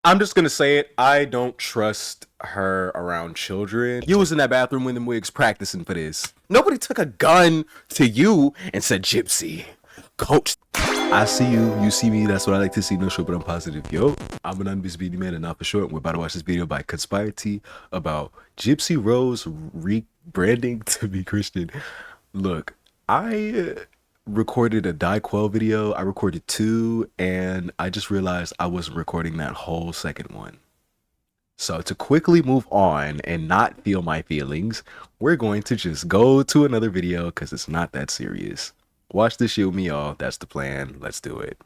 I'm just gonna say it. I don't trust her around children. You was in that bathroom when them wigs practicing for this. Nobody took a gun to you and said, Gypsy, coach. I see you, you see me, that's what I like to see, no short, but I'm positive. Yo, I'm an undisputed man and not for short. We're about to watch this video by ConspireTea about Gypsy Rose rebranding to be Christian. Look, I recorded a DieQuell video. I recorded two, and I just realized I wasn't recording that whole second one. So to quickly move on and not feel my feelings, we're going to just go to another video because it's not that serious. Watch this shit with me, y'all. That's the plan. Let's do it.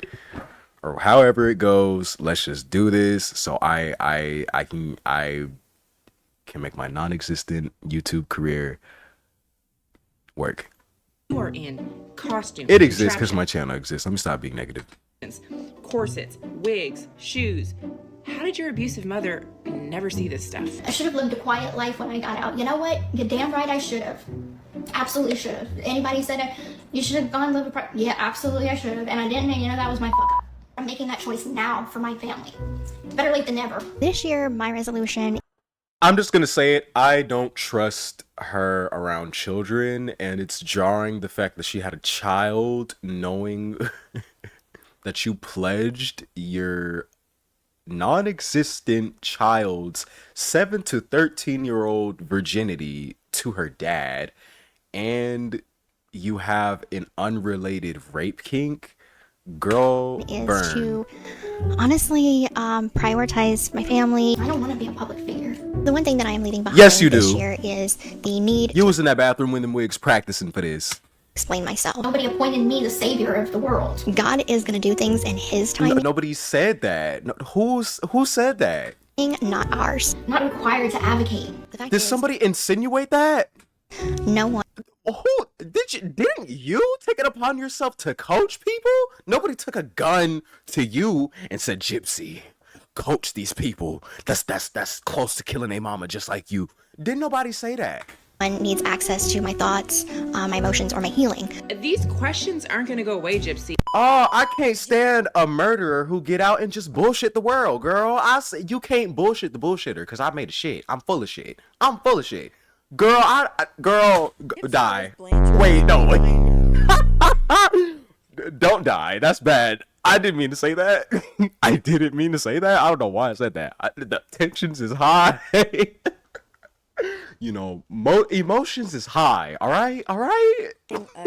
Or however it goes, let's just do this so I can make my non-existent YouTube career work. You are in costumes. It exists because my channel exists. Let me stop being negative. Corsets, wigs, shoes. How did your abusive mother never see this stuff? I should have lived a quiet life when I got out. You know what? You're damn right I should have. Absolutely should have. Anybody said you should have gone live a yeah, absolutely I should have. And I didn't, and you know, that was my fuck. I'm making that choice now for my family. It's better late than never. This year, my resolution. I'm just gonna say it. I don't trust her around children, and it's jarring the fact that she had a child knowing that you pledged your non-existent child's 7 to 13-year-old virginity to her dad, and you have an unrelated rape kink. Girl, Is burn. to honestly prioritize my family. I don't want to be a public figure. The one thing that I am leaving behind Yes, you this do. year is the need You to was in that bathroom when them wigs practicing for this. explain myself. Nobody appointed me the savior of the world. God is going to do things in his time, Nobody said that. No, who said that? not ours. I'm not required to advocate. The fact Did is, somebody insinuate that? no one Didn't you take it upon yourself to coach people? Nobody took a gun to you and said, Gypsy, coach these people. That's close to killing a mama just like you. Didn't nobody say that? needs access to my thoughts, my emotions, or my healing. These questions aren't gonna go away, Gypsy. Oh, I can't stand a murderer who get out and just bullshit the world, girl. I say you can't bullshit the bullshitter because I made a shit. I'm full of shit. I'm full of shit. Girl, die. Wait, no, wait. Don't die. That's bad. I didn't mean to say that. I didn't mean to say that. I don't know why I said that. The tensions is high. You know, emotions is high. All right, all right.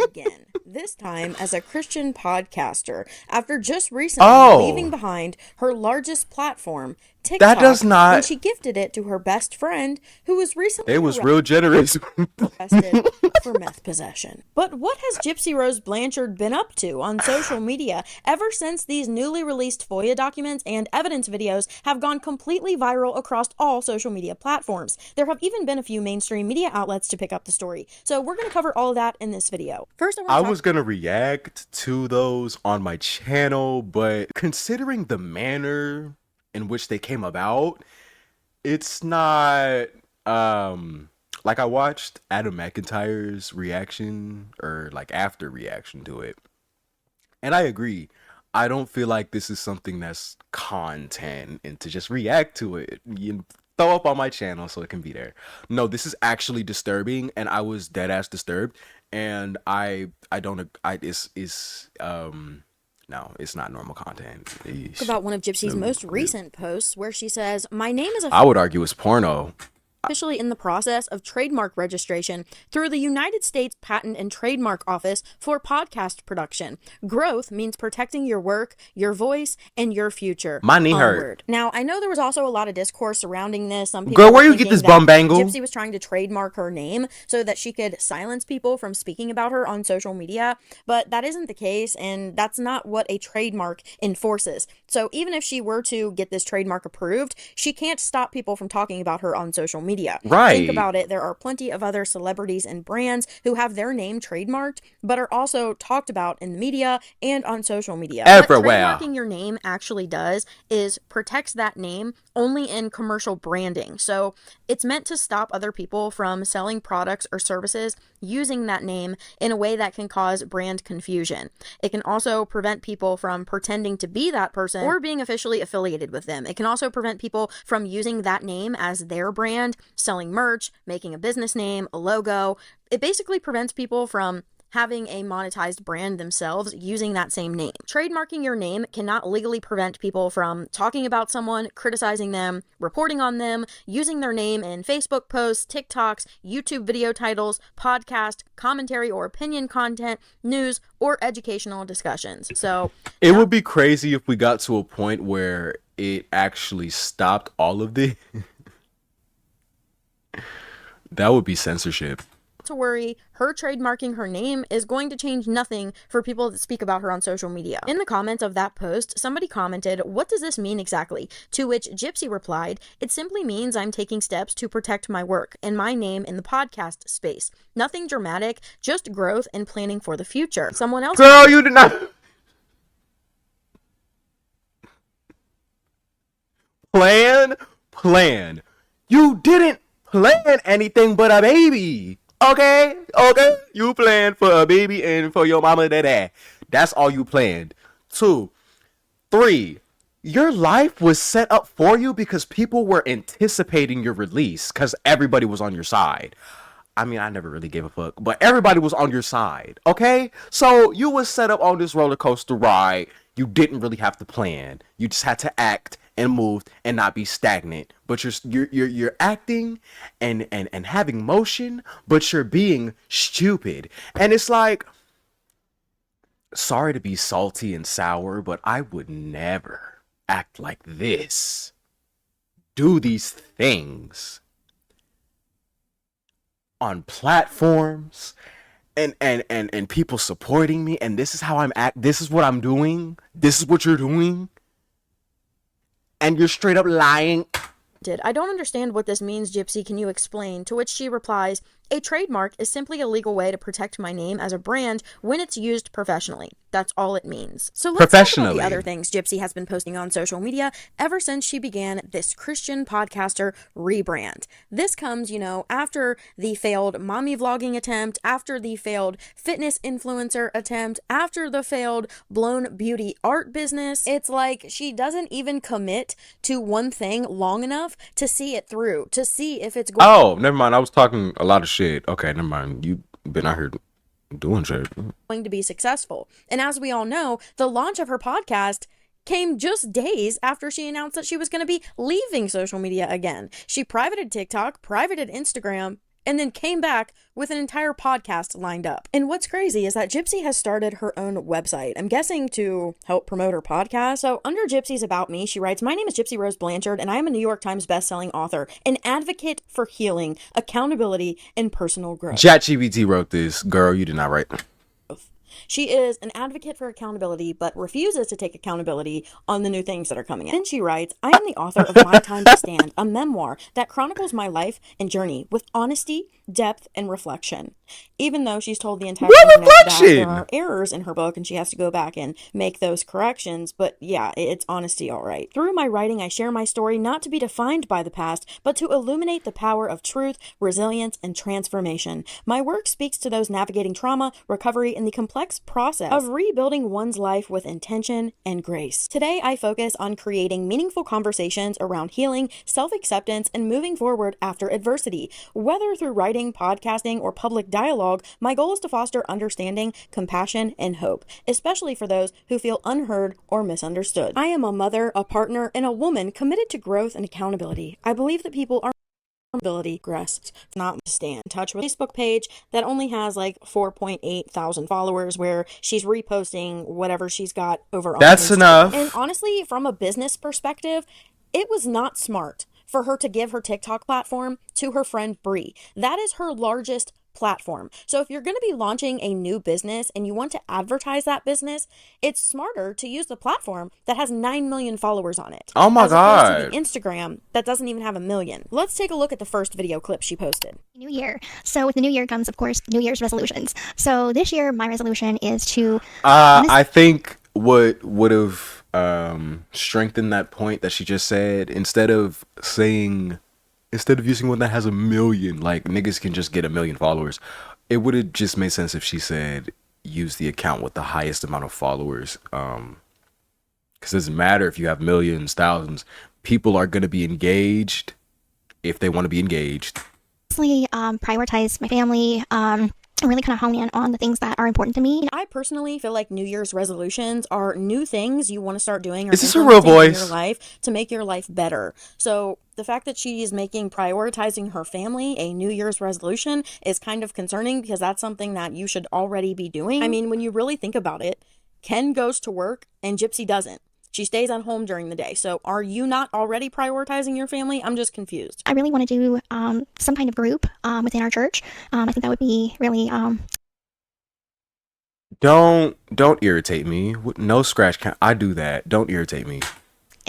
Again, this time as a Christian podcaster, after just recently leaving behind her largest platform, TikTok, That does not. when she gifted it to her best friend, who was recently It was real generous. arrested for meth possession. But what has Gypsy Rose Blanchard been up to on social media ever since these newly released FOIA documents and evidence videos have gone completely viral across all social media platforms? There have even been a few mainstream media outlets to pick up the story. So we're going to cover all of that in this video. First, I was gonna react to those on my channel, but considering the manner in which they came about, it's not like I watched Adam McIntyre's reaction or like after reaction to it, and I agree. I don't feel like this is something that's content and to just react to it, you throw up on my channel so it can be there. No, this is actually disturbing, and I was dead ass disturbed, and no, it's not normal content. Eesh. about one of Gypsy's most recent posts where she says, "My name is I would argue it's porno. officially in the process of trademark registration through the United States Patent and Trademark Office for podcast production. Growth means protecting your work, your voice, and your future." My knee hurt. Onward. Now, I know there was also a lot of discourse surrounding this. Some people Girl, were where you get thinking this that bum bangle? Gypsy was trying to trademark her name so that she could silence people from speaking about her on social media, but that isn't the case, and that's not what a trademark enforces. So even if she were to get this trademark approved, she can't stop people from talking about her on social media. media. Right. Think about it. There are plenty of other celebrities and brands who have their name trademarked, but are also talked about in the media and on social media. Everywhere. What trademarking your name actually does is protects that name only in commercial branding. So it's meant to stop other people from selling products or services using that name in a way that can cause brand confusion. It can also prevent people from pretending to be that person or being officially affiliated with them. It can also prevent people from using that name as their brand, selling merch, making a business name, a logo. It basically prevents people from having a monetized brand themselves using that same name. Trademarking your name cannot legally prevent people from talking about someone, criticizing them, reporting on them, using their name in Facebook posts, TikToks, YouTube video titles, podcast, commentary or opinion content, news, or educational discussions. So it would be crazy if we got to a point where it actually stopped all of this. That would be censorship. To worry, her trademarking her name is going to change nothing for people that speak about her on social media. In the comments of that post, somebody commented, "What does this mean exactly?" To which Gypsy replied, "It simply means I'm taking steps to protect my work and my name in the podcast space. Nothing dramatic, just growth and planning for the future." Someone else— Girl, you did not plan. You didn't plan anything but a baby. Okay, you planned for a baby and for your mama and dad. That's all you planned. 2, 3, your life was set up for you because people were anticipating your release because everybody was on your side. I mean, I never really gave a fuck, but everybody was on your side, okay? So you was set up on this roller coaster ride. You didn't really have to plan. You just had to act and move and not be stagnant. But you're acting and having motion, but you're being stupid. And it's like, sorry to be salty and sour, but I would never act like this. Do these things on platforms and people supporting me, and this is how I'm this is what I'm doing, this is what you're doing, and you're straight up lying. "I don't understand what this means, Gypsy. Can you explain?" To which she replies, "A trademark is simply a legal way to protect my name as a brand when it's used professionally. That's all it means." So let's talk about the other things Gypsy has been posting on social media ever since she began this Christian podcaster Rebrand. This comes, after the failed mommy vlogging attempt, after the failed fitness influencer attempt, after the failed blown beauty art business. It's like she doesn't even commit to one thing long enough to see it through, to see if it's going— Oh, never mind. I was talking a lot of shit. Okay, never mind. You've been out here doing shit. Going to be successful. And as we all know, the launch of her podcast came just days after she announced that she was going to be leaving social media again. She privated TikTok, privated Instagram, and then came back with an entire podcast lined up. And what's crazy is that Gypsy has started her own website, I'm guessing to help promote her podcast. So under Gypsy's About Me, she writes, "My name is Gypsy Rose Blanchard, and I am a New York Times bestselling author, an advocate for healing, accountability, and personal growth." ChatGPT wrote this. Girl, you did not write. She is an advocate for accountability, but refuses to take accountability on the new things that are coming in. Then she writes, "I am the author of My Time to Stand, a memoir that chronicles my life and journey with honesty, depth, and reflection." Even though she's told the entire internet that there are errors in her book and she has to go back and make those corrections, but yeah, it's honesty, all right. "Through my writing, I share my story not to be defined by the past, but to illuminate the power of truth, resilience, and transformation. My work speaks to those navigating trauma, recovery, and the complex process of rebuilding one's life with intention and grace. Today, I focus on creating meaningful conversations around healing, self-acceptance, and moving forward after adversity. Whether through writing, podcasting, or public dialogue, my goal is to foster understanding, compassion, and hope, especially for those who feel unheard or misunderstood. I am a mother, a partner, and a woman committed to growth and accountability. I believe that people are ability grasps, not stand in touch with Facebook page that only has like 4.8 thousand followers, where she's reposting whatever she's got over on That's Instagram. enough. And honestly, from a business perspective, it was not smart for her to give her TikTok platform to her friend Bree. That is her largest platform. So if you're going to be launching a new business and you want to advertise that business, it's smarter to use the platform that has 9 million followers on it. Oh my as opposed God. to the Instagram that doesn't even have 1 million. Let's take a look at the first video clip she posted. New year. So with the new year comes, of course, New Year's resolutions. So this year, my resolution is to... I think what would have strengthened that point that she just said, instead of using one that has 1 million, like niggas can just get 1 million followers, it would have just made sense if she said use the account with the highest amount of followers. Because it doesn't matter if you have millions, thousands, people are going to be engaged if they want to be engaged. Prioritize my family, and really kind of hone in on the things that are important to me. I personally feel like New Year's resolutions are new things you want to start doing or Is this a real implementing in voice? your life to make your life better. So the fact that she is making prioritizing her family a New Year's resolution is kind of concerning, because that's something that you should already be doing. I mean, when you really think about it, Ken goes to work and Gypsy doesn't. She stays at home during the day. So are you not already prioritizing your family? I'm just confused. I really want to do some kind of group within our church. I think that would be really... Don't irritate me. No scratch count. I do that. Don't irritate me.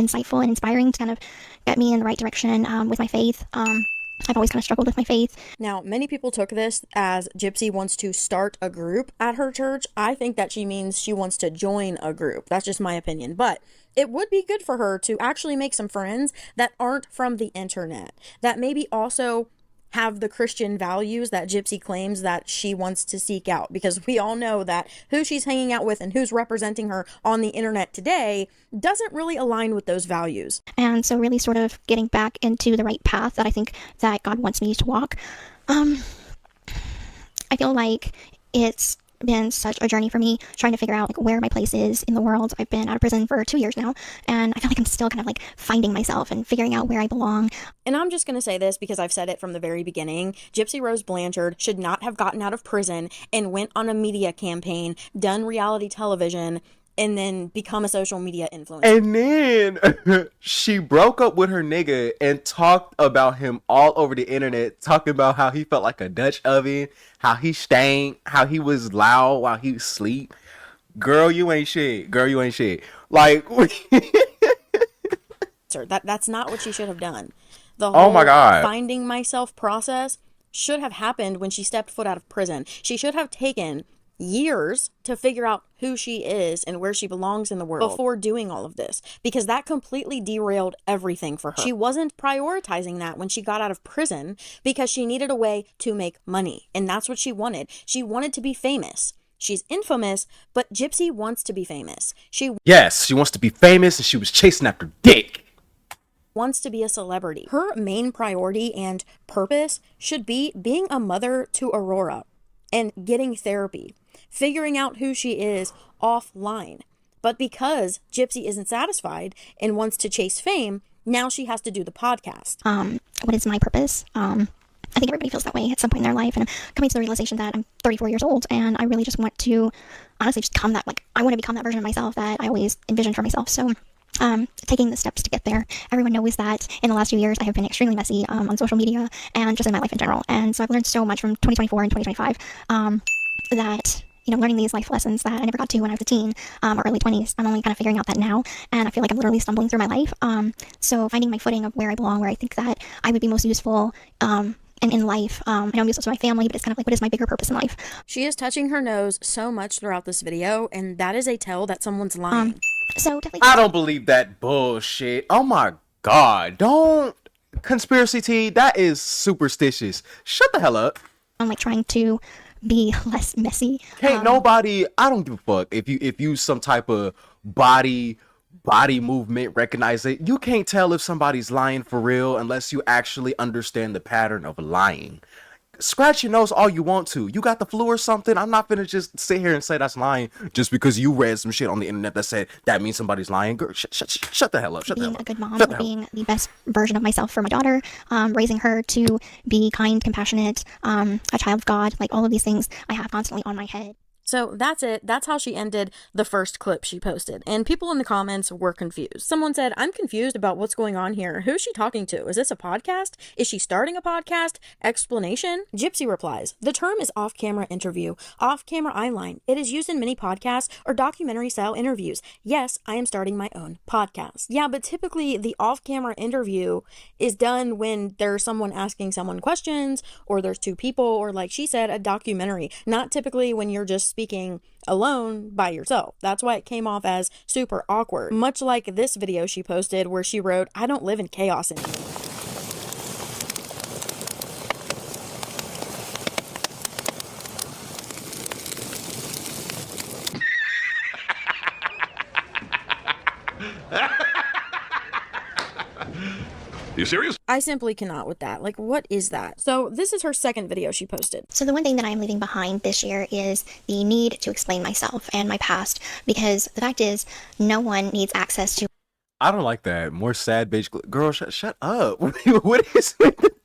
insightful and inspiring to kind of get me in the right direction with my faith. I've always kind of struggled with my faith. Now, many people took this as Gypsy wants to start a group at her church. I think that she means she wants to join a group. That's just my opinion. But it would be good for her to actually make some friends that aren't from the internet, that maybe also have the Christian values that Gypsy claims that she wants to seek out, because we all know that who she's hanging out with and who's representing her on the internet today doesn't really align with those values. And so really sort of getting back into the right path that I think that God wants me to walk. I feel like it's been such a journey for me trying to figure out like where my place is in the world. I've been out of prison for 2 years now, and I feel like I'm still kind of like finding myself and figuring out where I belong. And I'm just going to say this because I've said it from the very beginning. Gypsy Rose Blanchard should not have gotten out of prison and went on a media campaign, done reality television, and then become a social media influencer. And then she broke up with her nigga and talked about him all over the internet, talking about how he felt like a Dutch oven, how he stank, how he was loud while he was asleep. Girl, you ain't shit. Girl, you ain't shit. Like, that's not what she should have done. The oh my whole God. finding myself process should have happened when she stepped foot out of prison. She should have taken years to figure out who she is and where she belongs in the world before doing all of this, because that completely derailed everything for her. She wasn't prioritizing that when she got out of prison because she needed a way to make money, and that's what she wanted. She wanted to be famous. She's infamous, but Gypsy wants to be famous. She wants to be famous, and she was chasing after dick. Wants to be a celebrity. Her main priority and purpose should be being a mother to Aurora and getting therapy, figuring out who she is offline. But because Gypsy isn't satisfied and wants to chase fame, now she has to do the podcast. What is my purpose? I think everybody feels that way at some point in their life, and I'm coming to the realization that I'm 34 years old, and I really just want to honestly just become that, like, I want to become that version of myself that I always envisioned for myself. So taking the steps to get there. Everyone knows that in the last few years I have been extremely messy on social media and just in my life in general, and so I've learned so much from 2024 and 2025 that, you know, learning these life lessons that I never got to when I was a teen or early 20s. I'm only kind of figuring out that now, and I feel like I'm literally stumbling through my life. So finding my footing of where I belong, where I think that I would be most useful and in life. I know I'm useful to my family, but it's kind of like, what is my bigger purpose in life? She is touching her nose so much throughout this video, and that is a tell that someone's lying. So definitely, I don't believe that bullshit. Oh my God. Don't. ConspireTea, that is superstitious. Shut the hell up. I'm like trying to be less messy. Can't nobody, I don't give a fuck if you some type of body movement recognize it. You can't tell if somebody's lying for real unless you actually understand the pattern of lying. Scratch your nose all you want to. You got the flu or something? I'm not gonna just sit here and say that's lying just because you read some shit on the internet that said that means somebody's lying. Girl, shut the hell up. Being a good mom, being the best version of myself for my daughter, raising her to be kind, compassionate, a child of God, like all of these things I have constantly on my head. So that's it. That's how she ended the first clip she posted. And people in the comments were confused. Someone said, I'm confused about what's going on here. Who's she talking to? Is this a podcast? Is she starting a podcast? Explanation? Gypsy replies, the term is off-camera interview, off-camera eyeline. It is used in many podcasts or documentary-style interviews. Yes, I am starting my own podcast. Yeah, but typically the off-camera interview is done when there's someone asking someone questions, or there's two people, or like she said, a documentary. Not typically when you're just speaking alone by yourself. That's why it came off as super awkward. Much like this video she posted where she wrote, I don't live in chaos anymore. You serious? I simply cannot with that. Like, what is that? So this is her second video she posted. So the one thing that I'm leaving behind this year is the need to explain myself and my past, because the fact is no one needs access to. I don't like that. More sad bitch. Girl, shut up. What is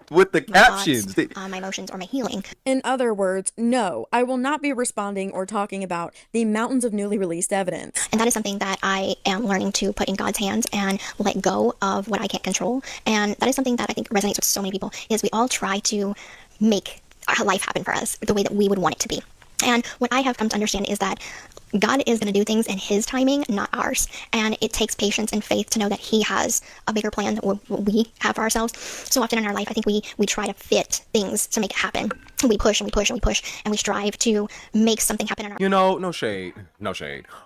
with the my captions? thoughts, my emotions, or my healing. In other words, no, I will not be responding or talking about the mountains of newly released evidence. And that is something that I am learning to put in God's hands and let go of what I can't control. And that is something that I think resonates with so many people, is we all try to make our life happen for us the way that we would want it to be. And what I have come to understand is that God is going to do things in his timing, not ours. And it takes patience and faith to know that he has a bigger plan than what we have for ourselves. So often in our life, I think we try to fit things to make it happen. We push and we push and we push and we strive to make something happen in our. You know, no shade.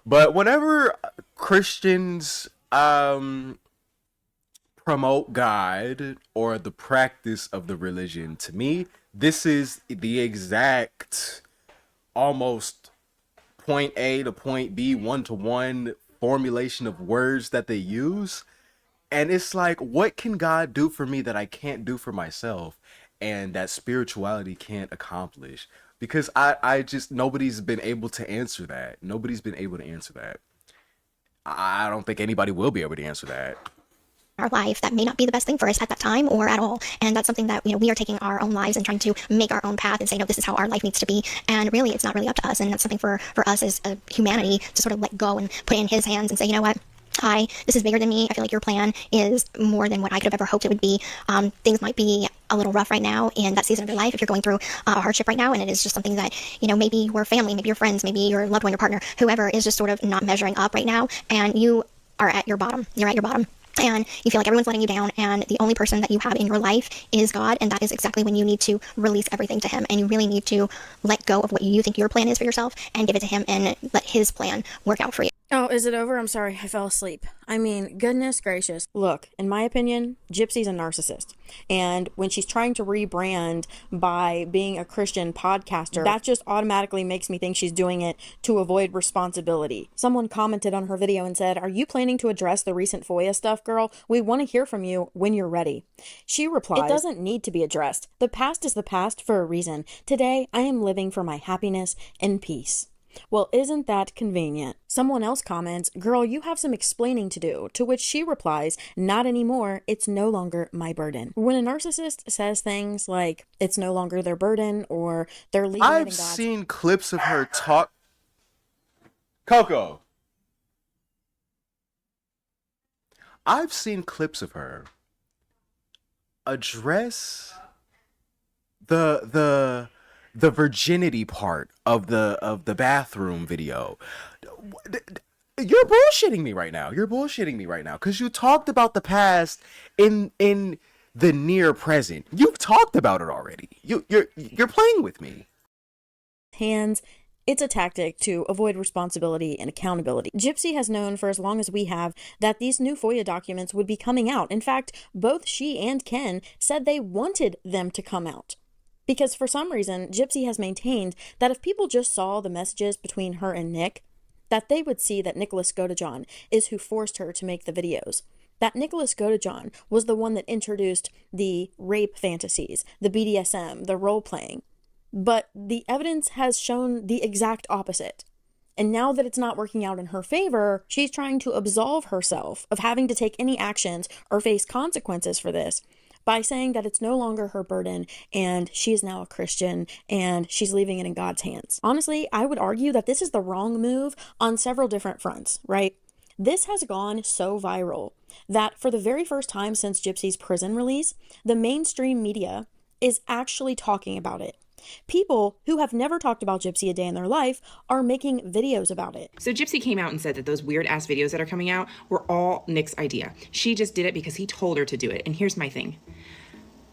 But whenever Christians promote God or the practice of the religion, to me, this is the exact almost point A to point B, one-to-one formulation of words that they use. And it's like, what can God do for me that I can't do for myself and that spirituality can't accomplish? Because I just, nobody's been able to answer that. I don't think anybody will be able to answer that. Our life that may not be the best thing for us at that time or at all, and that's something that, you know, we are taking our own lives and trying to make our own path and say, no, this is how our life needs to be, and really it's not really up to us. And that's something for us as a humanity to sort of let go and put it in his hands and say, you know what, this is bigger than me. I feel like your plan is more than what I could have ever hoped it would be. Things might be a little rough right now in that season of your life if you're going through a hardship right now, and it is just something that, you know, maybe your family, maybe your friends, maybe your loved one, your partner, whoever is just sort of not measuring up right now, and you are at your bottom. You're at your bottom. And you feel like everyone's letting you down, and the only person that you have in your life is God, and that is exactly when you need to release everything to him, and you really need to let go of what you think your plan is for yourself and give it to him and let his plan work out for you. Oh, is it over? I'm sorry, I fell asleep. I mean, goodness gracious. Look, in my opinion, Gypsy's a narcissist. And when she's trying to rebrand by being a Christian podcaster, that just automatically makes me think she's doing it to avoid responsibility. Someone commented on her video and said, are you planning to address the recent FOIA stuff, girl? We want to hear from you when you're ready. She replies, it doesn't need to be addressed. The past is the past for a reason. Today, I am living for my happiness and peace. Well, isn't that convenient? Someone else comments, girl, you have some explaining to do, to which she replies, not anymore, it's no longer my burden. When a narcissist says things like, it's no longer their burden, or they're leaving it in God's... I've seen clips of her talk... Coco! I've seen clips of her address the virginity part of the bathroom video. You're bullshitting me right now. Because you talked about the past in the near present. You've talked about it already. You're playing with me. Hands. It's a tactic to avoid responsibility and accountability. Gypsy has known for as long as we have that these new FOIA documents would be coming out. In fact, both she and Ken said they wanted them to come out. Because for some reason, Gypsy has maintained that if people just saw the messages between her and Nick, that they would see that Nicholas Godejohn is who forced her to make the videos. That Nicholas Godejohn was the one that introduced the rape fantasies, the BDSM, the role-playing. But the evidence has shown the exact opposite. And now that it's not working out in her favor, she's trying to absolve herself of having to take any actions or face consequences for this by saying that it's no longer her burden and she is now a Christian and she's leaving it in God's hands. Honestly, I would argue that this is the wrong move on several different fronts, right? This has gone so viral that for the very first time since Gypsy's prison release, the mainstream media is actually talking about it. People who have never talked about Gypsy a day in their life are making videos about it. So Gypsy came out and said that those weird ass videos that are coming out were all Nick's idea. She just did it because he told her to do it. And here's my thing.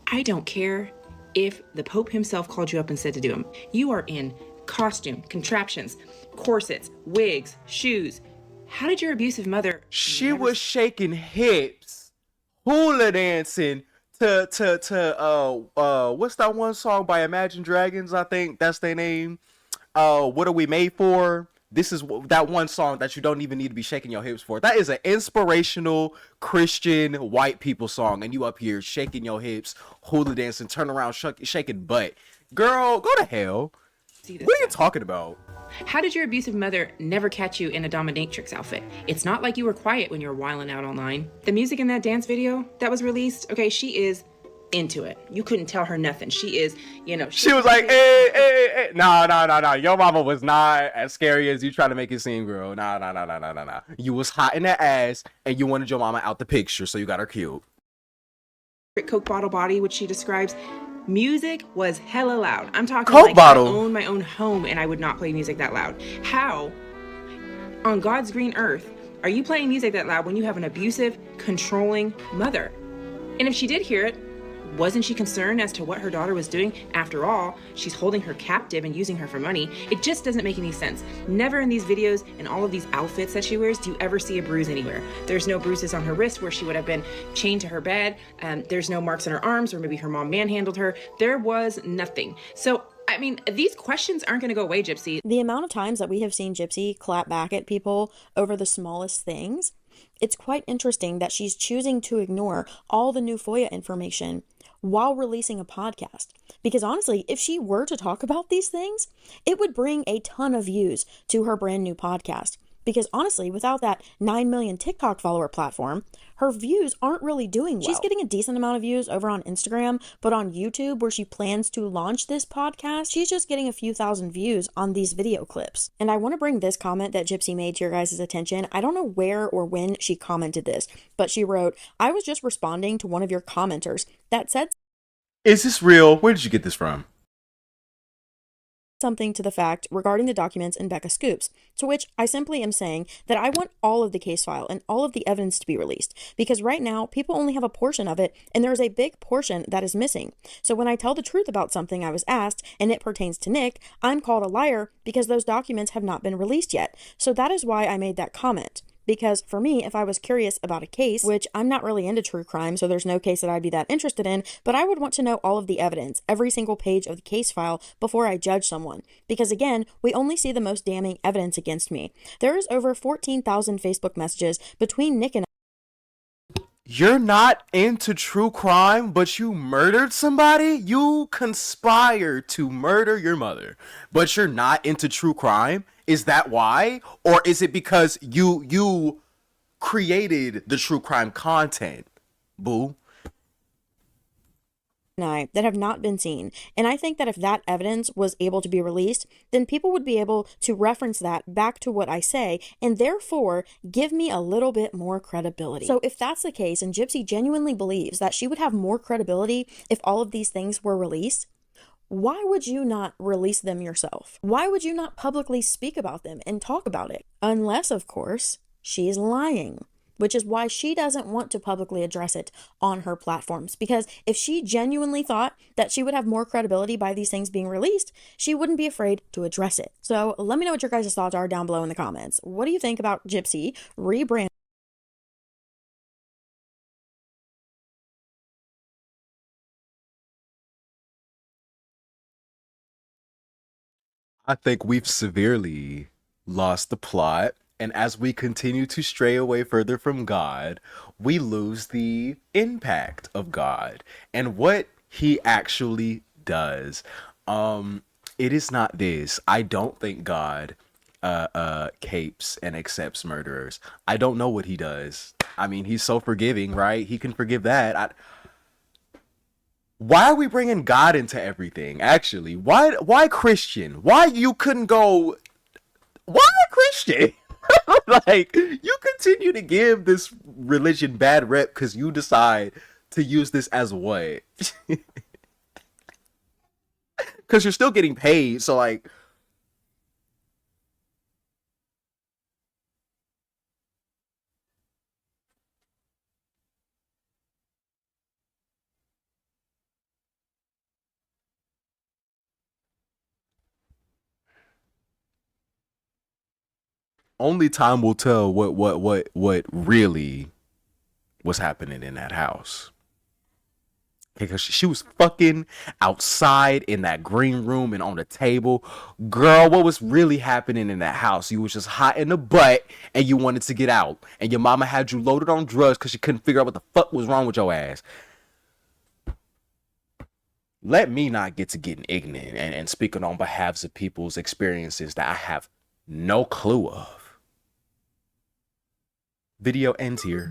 I don't care if the Pope himself called you up and said to do them. You are in costume, contraptions, corsets, wigs, shoes. How did your abusive mother... She was shaking hips, hula dancing to what's that one song by Imagine Dragons? I think that's their name. What Are We Made For? This is that one song that you don't even need to be shaking your hips for. That is an inspirational Christian white people song, and you up here shaking your hips, hula dancing, turn around, shaking butt. Girl, go to hell. What are you talking about? How did your abusive mother never catch you in a dominatrix outfit? It's not like you were quiet when you were wilding out online. The music in that dance video that was released, okay, she is into it. You couldn't tell her nothing. She is, you know. She was like, hey. No. Your mama was not as scary as you try to make it seem, girl. Nah. You was hot in the ass, and you wanted your mama out the picture, so you got her killed. Coke bottle body, which she describes. Music was hella loud. I'm talking Coke like bottle. I own my own home and I would not play music that loud. How, on God's green earth, are you playing music that loud when you have an abusive, controlling mother? And if she did hear it, wasn't she concerned as to what her daughter was doing? After all, she's holding her captive and using her for money. It just doesn't make any sense. Never in these videos and all of these outfits that she wears do you ever see a bruise anywhere. There's no bruises on her wrist where she would have been chained to her bed. There's no marks on her arms where maybe her mom manhandled her. There was nothing. So, I mean, these questions aren't going to go away, Gypsy. The amount of times that we have seen Gypsy clap back at people over the smallest things, it's quite interesting that she's choosing to ignore all the new FOIA information while releasing a podcast. Because honestly, if she were to talk about these things, it would bring a ton of views to her brand new podcast. Because honestly, without that 9 million TikTok follower platform, her views aren't really doing well. She's getting a decent amount of views over on Instagram, but on YouTube, where she plans to launch this podcast, she's just getting a few thousand views on these video clips. And I want to bring this comment that Gypsy made to your guys' attention. I don't know where or when she commented this, but she wrote, "I was just responding to one of your commenters that said..." Is this real? Where did you get this from? Something to the fact regarding the documents in Becca Scoops, to which I simply am saying that I want all of the case file and all of the evidence to be released, because right now people only have a portion of it and there is a big portion that is missing. So when I tell the truth about something I was asked and it pertains to Nick, I'm called a liar because those documents have not been released yet. So that is why I made that comment. Because for me, if I was curious about a case, which I'm not really into true crime, so there's no case that I'd be that interested in, but I would want to know all of the evidence, every single page of the case file before I judge someone. Because again, we only see the most damning evidence against me. There is over 14,000 Facebook messages between Nick and You're not into true crime, but you murdered somebody? You conspired to murder your mother, but you're not into true crime? Is that why? Or is it because you created the true crime content, boo? I that have not been seen. And I think that if that evidence was able to be released, then people would be able to reference that back to what I say and therefore give me a little bit more credibility. So if that's the case and Gypsy genuinely believes that she would have more credibility if all of these things were released, why would you not release them yourself? Why would you not publicly speak about them and talk about it? Unless, of course, she's lying. Which is why she doesn't want to publicly address it on her platforms. Because if she genuinely thought that she would have more credibility by these things being released, she wouldn't be afraid to address it. So let me know what your guys' thoughts are down below in the comments. What do you think about Gypsy rebrand? I think we've severely lost the plot. And as we continue to stray away further from God, we lose the impact of God and what he actually does. It is not this. I don't think God capes and accepts murderers. I don't know what he does. I mean, he's so forgiving, right? He can forgive that. Why are we bringing God into everything? Actually, why Christian? Why you couldn't go? Why Christian? Like, you continue to give this religion bad rep because you decide to use this as what? Because you're still getting paid. So like, only time will tell what really was happening in that house. Because she was fucking outside in that green room and on the table. Girl, what was really happening in that house? You was just hot in the butt and you wanted to get out. And your mama had you loaded on drugs because she couldn't figure out what the fuck was wrong with your ass. Let me not get to getting ignorant and speaking on behalf of people's experiences that I have no clue of. Video ends here.